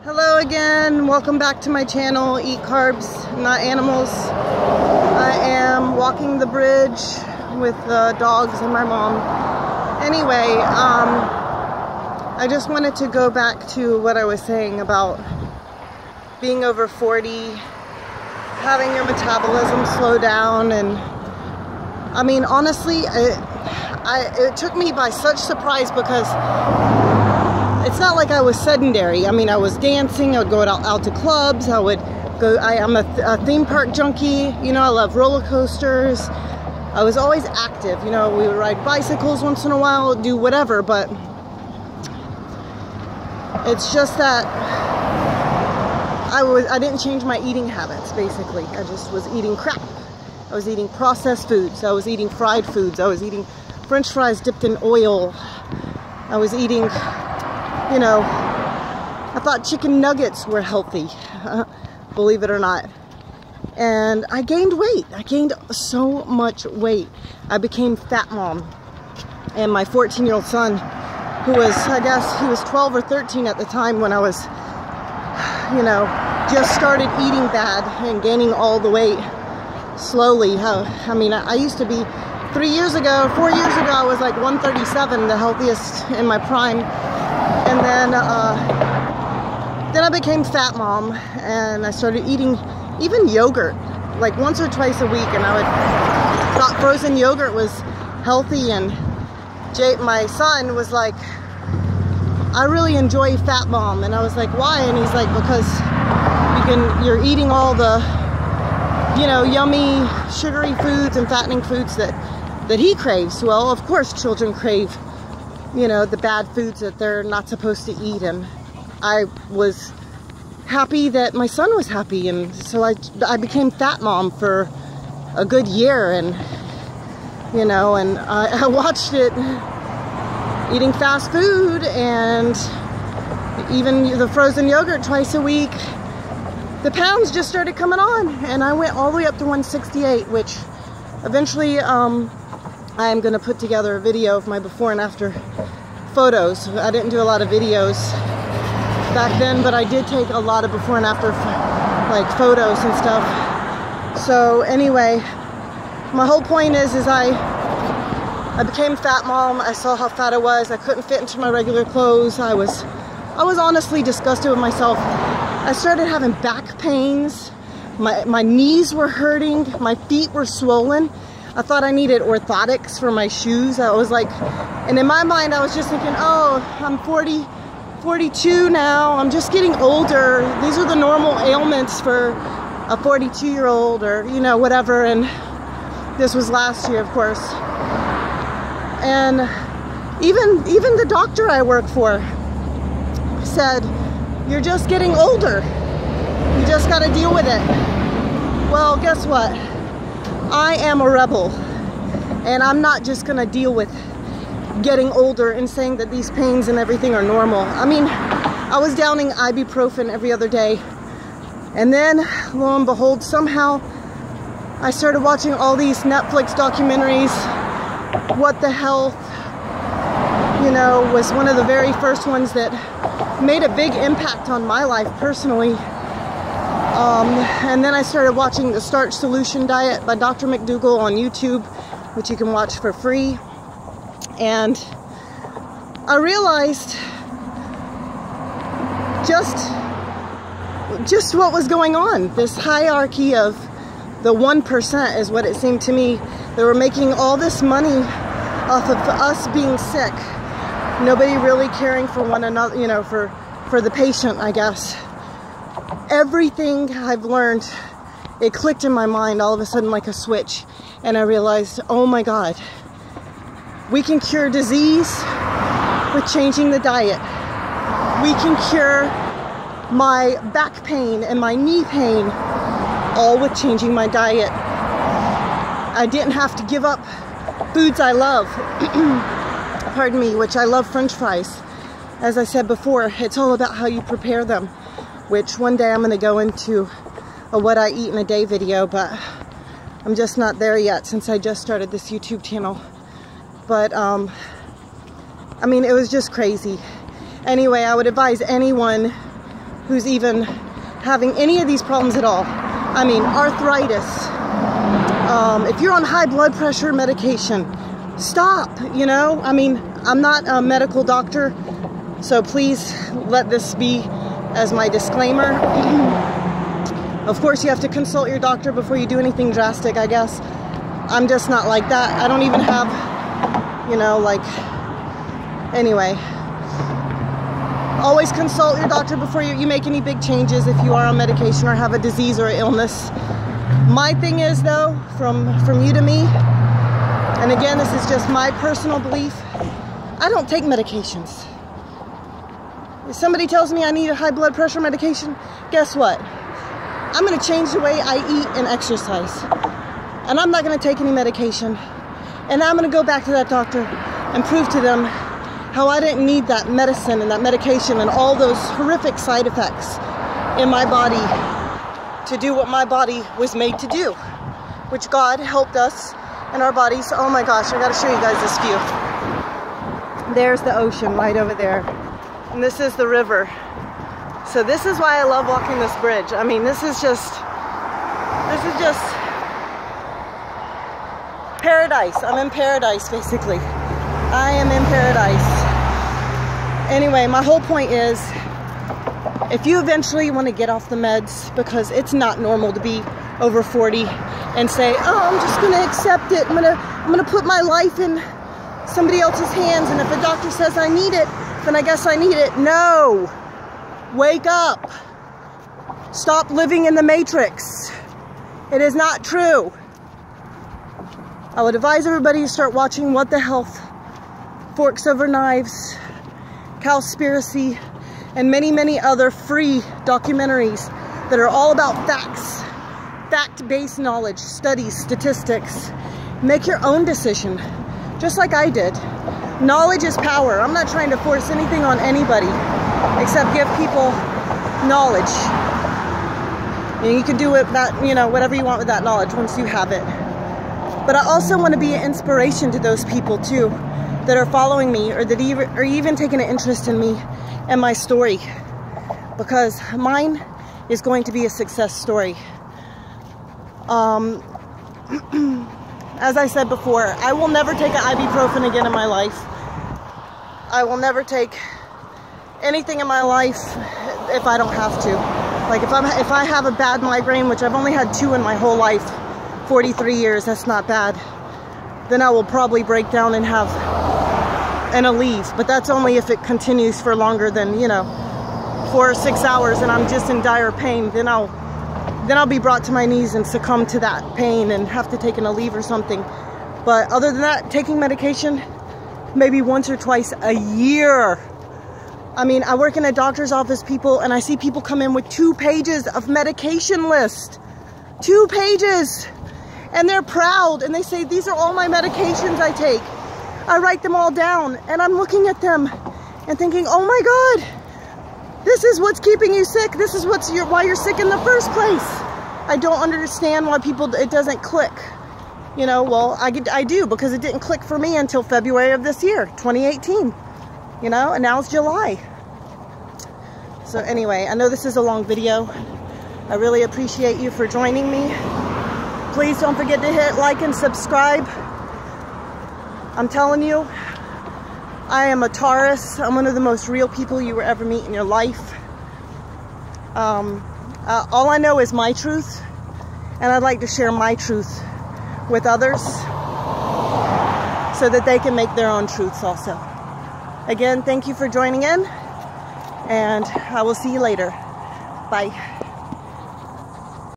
Hello again, welcome back to my channel, Eat Carbs, Not Animals. I am walking the bridge with the dogs and my mom. Anyway, I just wanted to go back to what I was saying about being over 40, having your metabolism slow down, and I mean, honestly, it took me by such surprise because it's not like I was sedentary. I mean, I was dancing, I would go out to clubs, I am a theme park junkie, you know, I love roller coasters. I was always active, you know, we would ride bicycles once in a while, do whatever, but it's just that I didn't change my eating habits, basically. I just was eating crap. I was eating processed foods, I was eating fried foods, I was eating French fries dipped in oil, I was eating, you know, I thought chicken nuggets were healthy, believe it or not. And I gained weight. I gained so much weight. I became fat mom. And my 14-year-old son, who was, I guess, he was 12 or 13 at the time when I was, you know, just started eating bad and gaining all the weight slowly. I mean, I used to be, 4 years ago, I was like 137, the healthiest in my prime. And then I became fat mom, and I started eating even yogurt, like once or twice a week, and I thought frozen yogurt was healthy, and my son was like, I really enjoy fat mom, and I was like, why? And he's like, because you're eating all the, you know, yummy sugary foods and fattening foods that he craves. Well, of course children crave, you know, the bad foods that they're not supposed to eat, and I was happy that my son was happy, and so I became fat mom for a good year, and you know, and I watched it, eating fast food and even the frozen yogurt twice a week. The pounds just started coming on, and I went all the way up to 168, which eventually I am going to put together a video of my before and after photos. I didn't do a lot of videos back then, but I did take a lot of before and after like photos and stuff. So anyway, my whole point is I became fat mom. I saw how fat I was. I couldn't fit into my regular clothes. I was honestly disgusted with myself. I started having back pains. My knees were hurting. My feet were swollen. I thought I needed orthotics for my shoes. I was like, and in my mind I was just thinking, oh, I'm 42 now, I'm just getting older. These are the normal ailments for a 42-year-old, or, you know, whatever. And this was last year, of course. And even the doctor I work for said, you're just getting older. You just got to deal with it. Well, guess what? I am a rebel, and I'm not just gonna deal with getting older and saying that these pains and everything are normal. I mean, I was downing ibuprofen every other day, and then lo and behold, somehow I started watching all these Netflix documentaries. What the Health, you know, was one of the very first ones that made a big impact on my life personally. And then I started watching the Starch Solution Diet by Dr. McDougall on YouTube, which you can watch for free. And I realized just what was going on. This hierarchy of the 1% is what it seemed to me. They were making all this money off of us being sick. Nobody really caring for one another, you know, for the patient, I guess. Everything I've learned, it clicked in my mind all of a sudden like a switch, and I realized, oh my God, we can cure disease with changing the diet. We can cure my back pain and my knee pain all with changing my diet. I didn't have to give up foods I love, pardon me, which I love French fries. As I said before, it's all about how you prepare them, which one day I'm going to go into a what I eat in a day video, but I'm just not there yet since I just started this YouTube channel. But I mean, it was just crazy. Anyway, I would advise anyone who's even having any of these problems at all. I mean, arthritis. If you're on high blood pressure medication, stop, you know? I mean, I'm not a medical doctor, so please let this be as my disclaimer. Of course, you have to consult your doctor before you do anything drastic, I guess. I'm just not like that. I don't even have, you know, like, anyway. Always consult your doctor before you make any big changes if you are on medication or have a disease or illness. My thing is, though, from you to me, and again, this is just my personal belief, I don't take medications. If somebody tells me I need a high blood pressure medication, guess what? I'm going to change the way I eat and exercise. And I'm not going to take any medication. And I'm going to go back to that doctor and prove to them how I didn't need that medicine and that medication and all those horrific side effects in my body to do what my body was made to do, which God helped us in our bodies. Oh my gosh, I got to show you guys this view. There's the ocean right over there. And this is the river. So this is why I love walking this bridge. I mean, this is just paradise. I'm in paradise, basically. I am in paradise. Anyway, my whole point is, if you eventually want to get off the meds, because it's not normal to be over 40 and say, oh, I'm just going to accept it. I'm gonna put my life in somebody else's hands, and if a doctor says I need it, then I guess I need it. No. Wake up. Stop living in the matrix. It is not true. I would advise everybody to start watching What the Health, Forks Over Knives, Cowspiracy, and many, many other free documentaries that are all about facts, fact-based knowledge, studies, statistics. Make your own decision, just like I did. Knowledge is power. I'm not trying to force anything on anybody, except give people knowledge. And you can do with that, you know, whatever you want with that knowledge once you have it. But I also want to be an inspiration to those people too that are following me, or that are even taking an interest in me and my story, because mine is going to be a success story. As I said before, I will never take an ibuprofen again in my life. I will never take anything in my life if I don't have to. Like if I have a bad migraine, which I've only had 2 in my whole life, 43 years, that's not bad, then I will probably break down and have an Aleve. But that's only if it continues for longer than, you know, 4 or 6 hours and I'm just in dire pain. Then I'll be brought to my knees and succumb to that pain and have to take an Aleve or something. But other than that, taking medication maybe once or twice a year. I mean, I work in a doctor's office, people, and I see people come in with 2 pages of medication list. 2 pages. And they're proud, and they say, these are all my medications I take. I write them all down, and I'm looking at them and thinking, oh my God, this is what's keeping you sick. This is why you're sick in the first place. I don't understand why it doesn't click. You know, well, I do, because it didn't click for me until February of this year, 2018. You know, and now it's July. So anyway, I know this is a long video. I really appreciate you for joining me. Please don't forget to hit like and subscribe. I'm telling you, I am a Taurus. I'm one of the most real people you will ever meet in your life. All I know is my truth, and I'd like to share my truth with others so that they can make their own truths also. Again, thank you for joining in, and I will see you later. Bye.